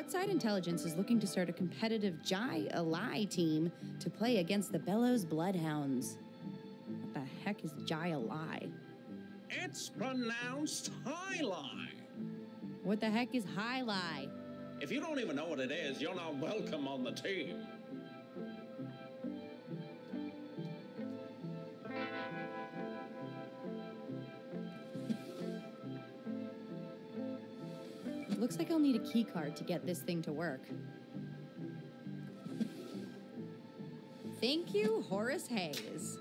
Outside Intelligence is looking to start a competitive Jai-Alai team to play against the Bellows Bloodhounds. What the heck is Jai-Alai? It's pronounced High-Lie. What the heck is High-Lie? If you don't even know what it is, you're not welcome on the team. Looks like I'll need a key card to get this thing to work. Thank you, Horace Hayes.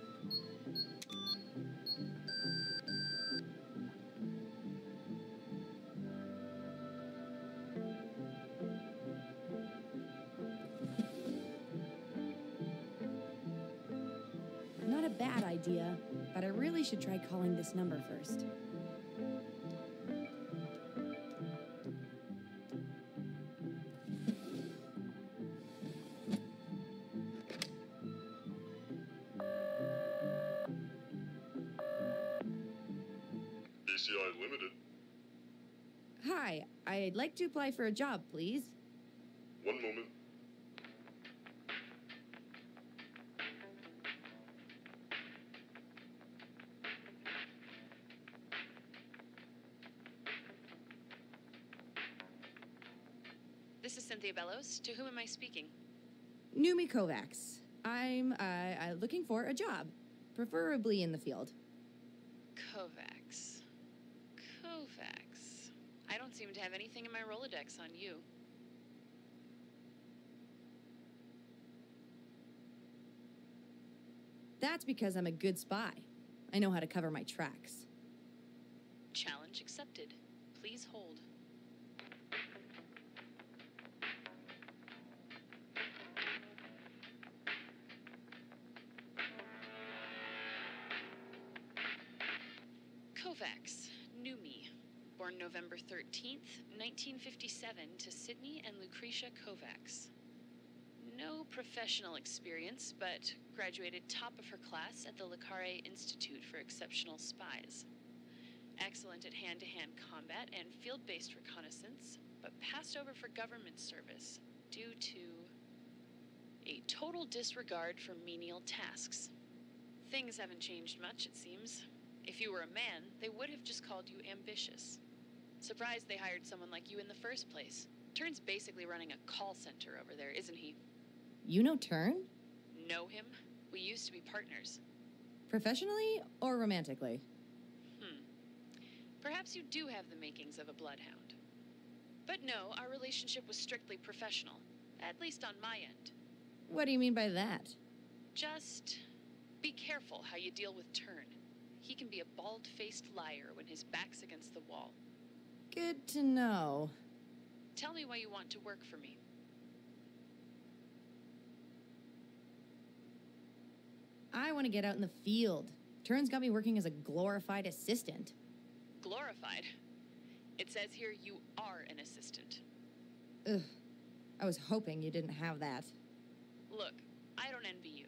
Not a bad idea, but I really should try calling this number first. ACI Limited. Hi, I'd like to apply for a job, please. One moment. This is Cynthia Bellows. To whom am I speaking? Numi Kovacs. I'm looking for a job, preferably in the field. Kovacs. Kovacs. I don't seem to have anything in my Rolodex on you. That's because I'm a good spy. I know how to cover my tracks. Challenge accepted. Please hold. Kovacs, Numi, born November 13th, 1957, to Sydney and Lucretia Kovacs. No professional experience, but graduated top of her class at the Le Carre Institute for Exceptional Spies. Excellent at hand-to-hand combat and field-based reconnaissance, but passed over for government service due to a total disregard for menial tasks. Things haven't changed much, it seems. If you were a man, they would have just called you ambitious. Surprised they hired someone like you in the first place. Turn's basically running a call center over there, isn't he? You know Turn? Know him? We used to be partners. Professionally or romantically? Perhaps you do have the makings of a bloodhound. But no, our relationship was strictly professional. At least on my end. What do you mean by that? Just be careful how you deal with Turn. He can be a bald-faced liar when his back's against the wall. Good to know. Tell me why you want to work for me. I want to get out in the field. Turn's got me working as a glorified assistant. Glorified? It says here you are an assistant. Ugh. I was hoping you didn't have that. Look, I don't envy you.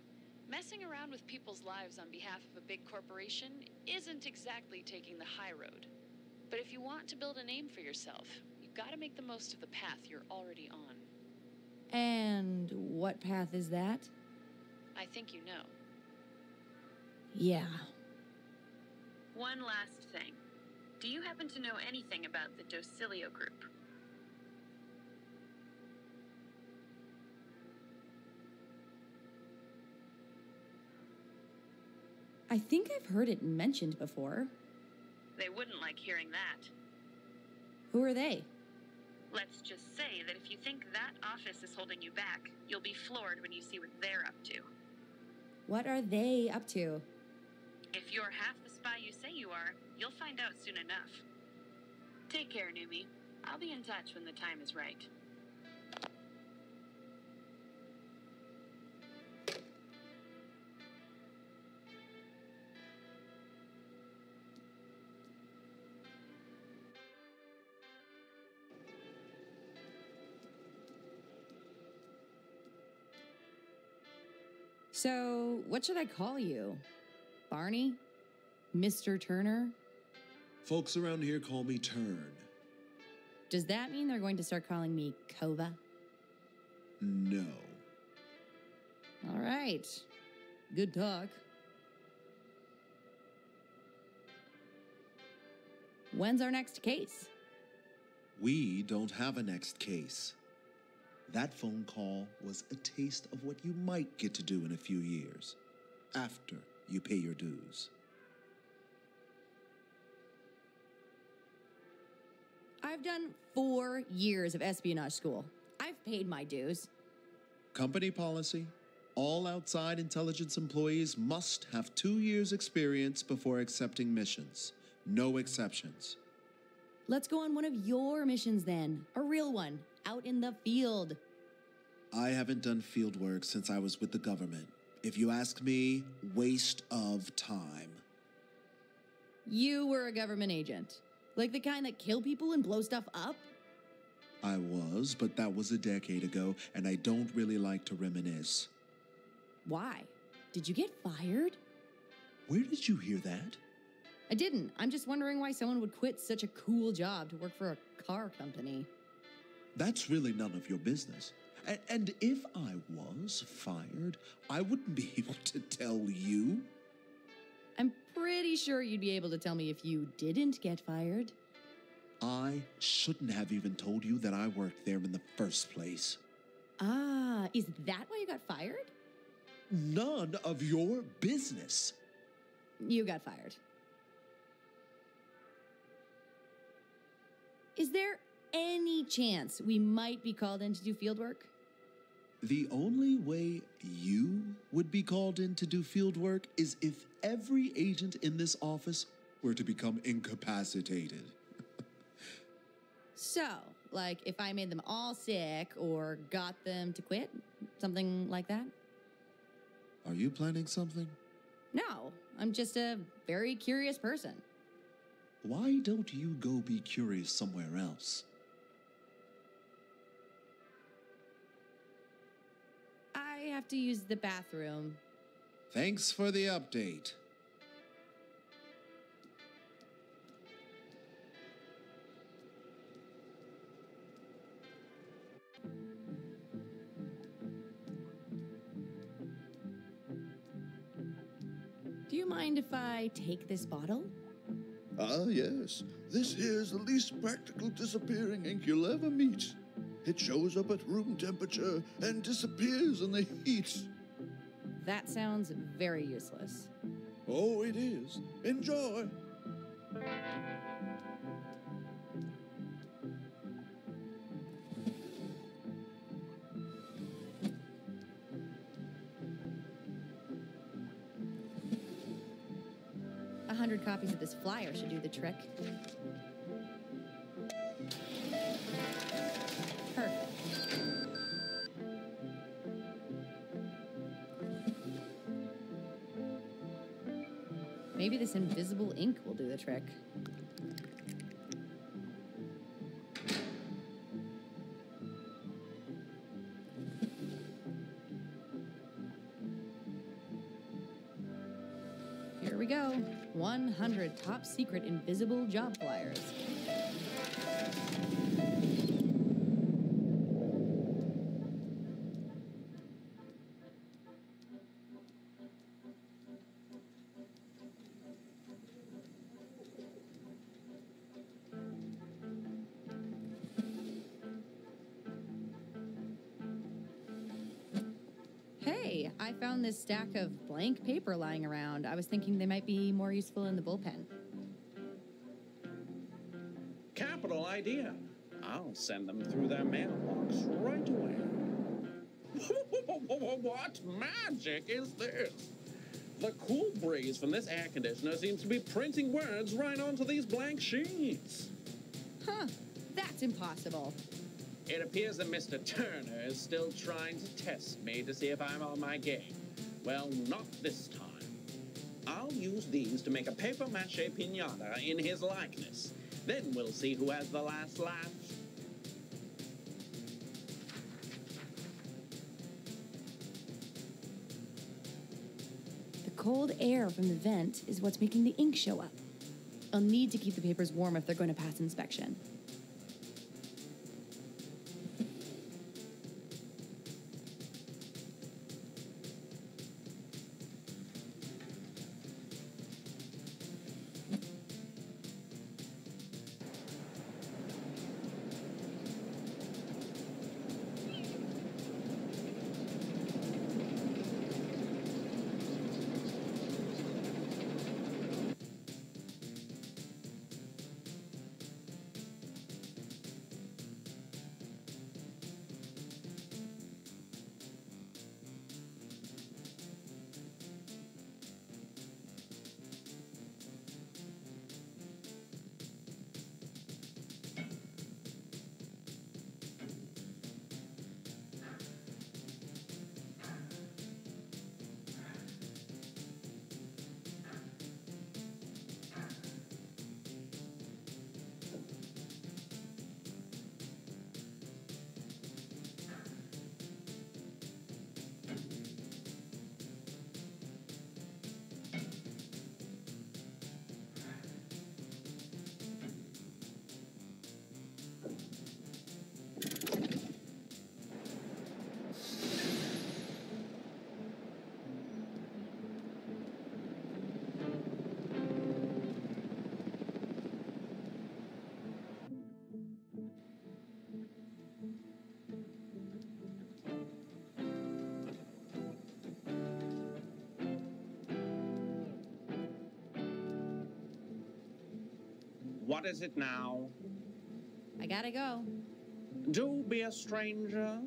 Messing around with people's lives on behalf of a big corporation isn't exactly taking the high road. But if you want to build a name for yourself, you've got to make the most of the path you're already on. And what path is that? I think you know. Yeah. One last thing. Do you happen to know anything about the Docilio group? I think I've heard it mentioned before. They wouldn't like hearing that. Who are they? Let's just say that if you think that office is holding you back, you'll be floored when you see what they're up to. What are they up to? If you're half the spy you say you are, you'll find out soon enough. Take care, newbie. I'll be in touch when the time is right. So, what should I call you? Barney? Mr. Turner? Folks around here call me Turn. Does that mean they're going to start calling me Kova? No. All right. Good talk. When's our next case? We don't have a next case. That phone call was a taste of what you might get to do in a few years, after you pay your dues. I've done 4 years of espionage school. I've paid my dues. Company policy: all outside intelligence employees must have 2 years' experience before accepting missions. No exceptions. Let's go on one of your missions then. A real one, out in the field. I haven't done field work since I was with the government. If you ask me, waste of time. You were a government agent. Like the kind that kill people and blow stuff up? I was, but that was a decade ago, and I don't really like to reminisce. Why? Did you get fired? Where did you hear that? I didn't. I'm just wondering why someone would quit such a cool job to work for a car company. That's really none of your business. And if I was fired, I wouldn't be able to tell you. I'm pretty sure you'd be able to tell me if you didn't get fired. I shouldn't have even told you that I worked there in the first place. Ah, is that why you got fired? None of your business. You got fired. Is there any chance we might be called in to do field work? The only way you would be called in to do field work is if every agent in this office were to become incapacitated. So, like if I made them all sick or got them to quit, something like that? Are you planning something? No, I'm just a very curious person. Why don't you go be curious somewhere else? I have to use the bathroom. Thanks for the update. Do you mind if I take this bottle? Ah, yes. This here's the least practical disappearing ink you'll ever meet. It shows up at room temperature and disappears in the heat. That sounds very useless. Oh, it is. Enjoy. A 100 copies of this flyer should do the trick. Perfect. Maybe this invisible ink will do the trick. Here we go. 100 top secret invisible job flyers. Hey, I found this stack of blank paper lying around. I was thinking they might be more useful in the bullpen. Capital idea. I'll send them through their mailbox right away. What magic is this? The cool breeze from this air conditioner seems to be printing words right onto these blank sheets. Huh, that's impossible. It appears that Mr. Turner is still trying to test me to see if I'm on my game. Well, not this time. I'll use these to make a papier-mâché piñata in his likeness. Then we'll see who has the last laugh. The cold air from the vent is what's making the ink show up. I'll need to keep the papers warm if they're going to pass inspection. What is it now? I gotta go. Do be a stranger.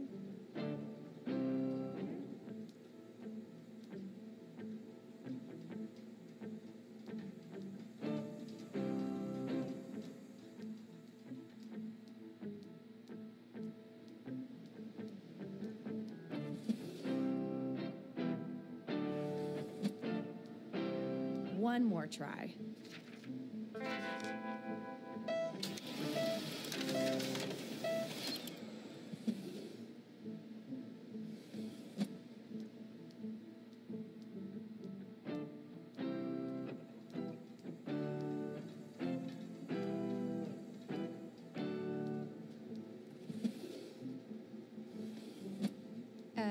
One more try.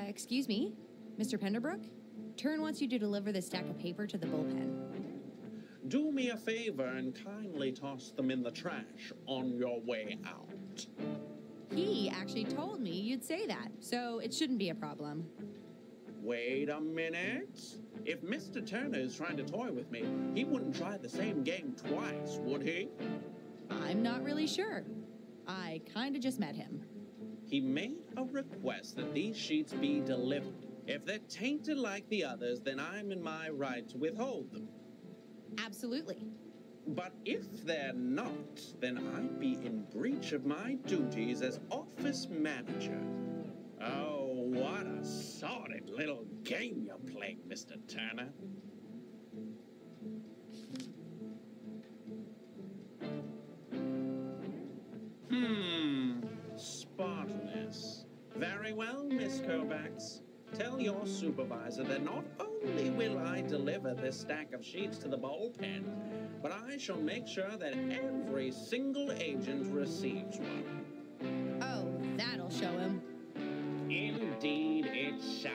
Excuse me, Mr. Penderbrook? Turn wants you to deliver this stack of paper to the bullpen. Do me a favor and kindly toss them in the trash on your way out. He actually told me you'd say that, so it shouldn't be a problem. Wait a minute. If Mr. Turner is trying to toy with me, he wouldn't try the same game twice, would he? I'm not really sure. I kinda just met him. He made a request that these sheets be delivered. If they're tainted like the others, then I'm in my right to withhold them. Absolutely. But if they're not, then I'd be in breach of my duties as office manager. Oh, what a sordid little game you're playing, Mr. Turner. Spartaness. Very well, Miss Kovacs. Tell your supervisor that not only will I deliver this stack of sheets to the bullpen, but I shall make sure that every single agent receives one. Oh, that'll show him. Indeed it shall,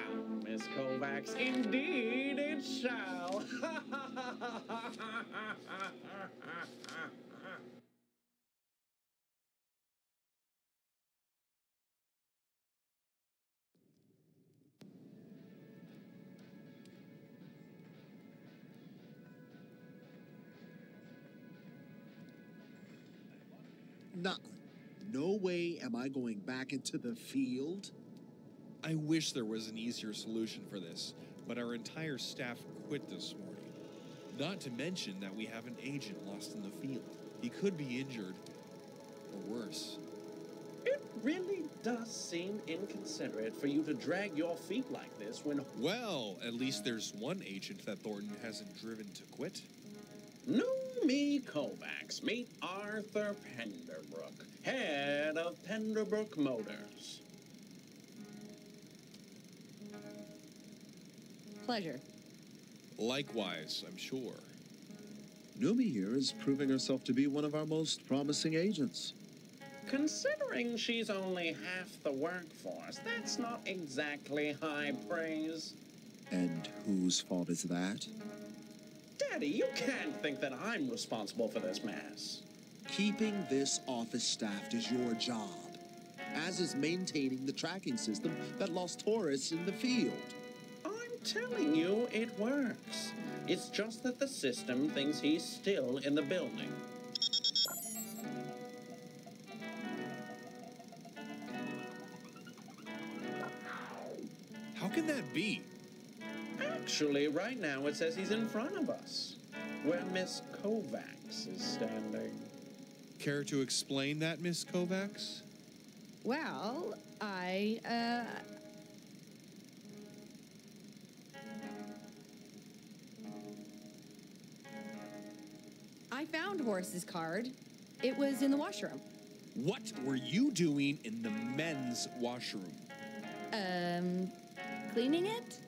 Miss Kovacs. Indeed it shall. No way am I going back into the field. I wish there was an easier solution for this, but our entire staff quit this morning. Not to mention that we have an agent lost in the field. He could be injured, or worse. It really does seem inconsiderate for you to drag your feet like this when... Well, at least there's one agent that Thornton hasn't driven to quit. Know me, Kovacs. Meet Arthur Penderbrook, head of Penderbrook Motors. Pleasure. Likewise, I'm sure. Numi here is proving herself to be one of our most promising agents. Considering she's only half the workforce, that's not exactly high praise. And whose fault is that? Daddy, you can't think that I'm responsible for this mess. Keeping this office staffed is your job, as is maintaining the tracking system that lost Taurus in the field. I'm telling you, it works. It's just that the system thinks he's still in the building. How can that be? Actually, right now it says he's in front of us, where Miss Kovacs is standing. Care to explain that, Miss Kovacs? Well, I found Horace's card. It was in the washroom. What were you doing in the men's washroom? Cleaning it?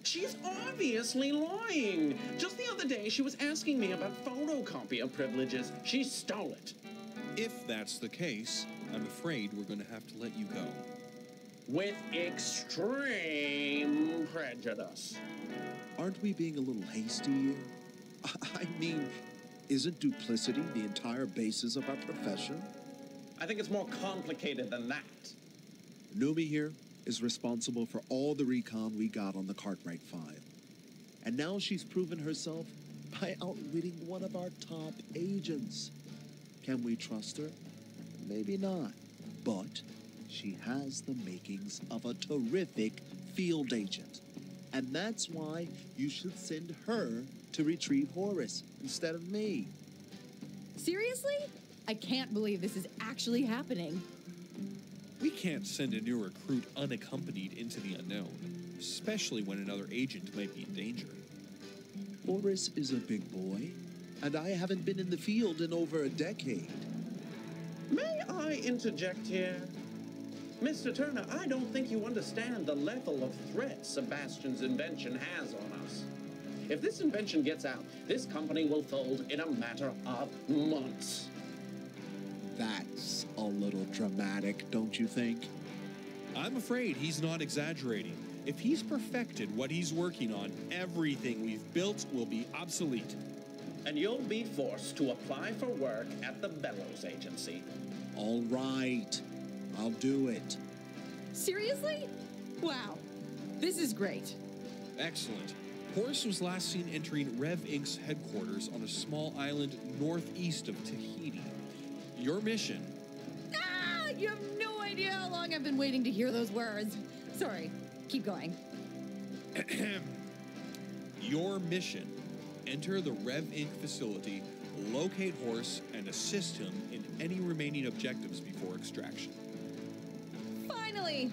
She's obviously lying. Just the other day, she was asking me about photocopier privileges. She stole it. If that's the case, I'm afraid we're going to have to let you go. With extreme prejudice. Aren't we being a little hasty here? I mean, isn't duplicity the entire basis of our profession? I think it's more complicated than that. Numi here is responsible for all the recon we got on the Cartwright file. And now she's proven herself by outwitting one of our top agents. Can we trust her? Maybe not. But she has the makings of a terrific field agent. And that's why you should send her to retrieve Horace instead of me. Seriously? I can't believe this is actually happening. We can't send a new recruit unaccompanied into the unknown, especially when another agent might be in danger. Horace is a big boy, and I haven't been in the field in over a decade. May I interject here? Mr. Turner, I don't think you understand the level of threat Sebastian's invention has on us. If this invention gets out, this company will fold in a matter of months. That's a little dramatic, don't you think? I'm afraid he's not exaggerating. If he's perfected what he's working on, everything we've built will be obsolete. And you'll be forced to apply for work at the Bellows Agency. All right, I'll do it. Seriously? Wow. This is great. Excellent. Horace was last seen entering Rev Inc.'s headquarters on a small island northeast of Tahiti. Your mission... Ah! You have no idea how long I've been waiting to hear those words. Sorry. Keep going. Your mission: enter the Rev Inc. facility, locate Horace, and assist him in any remaining objectives before extraction. Finally!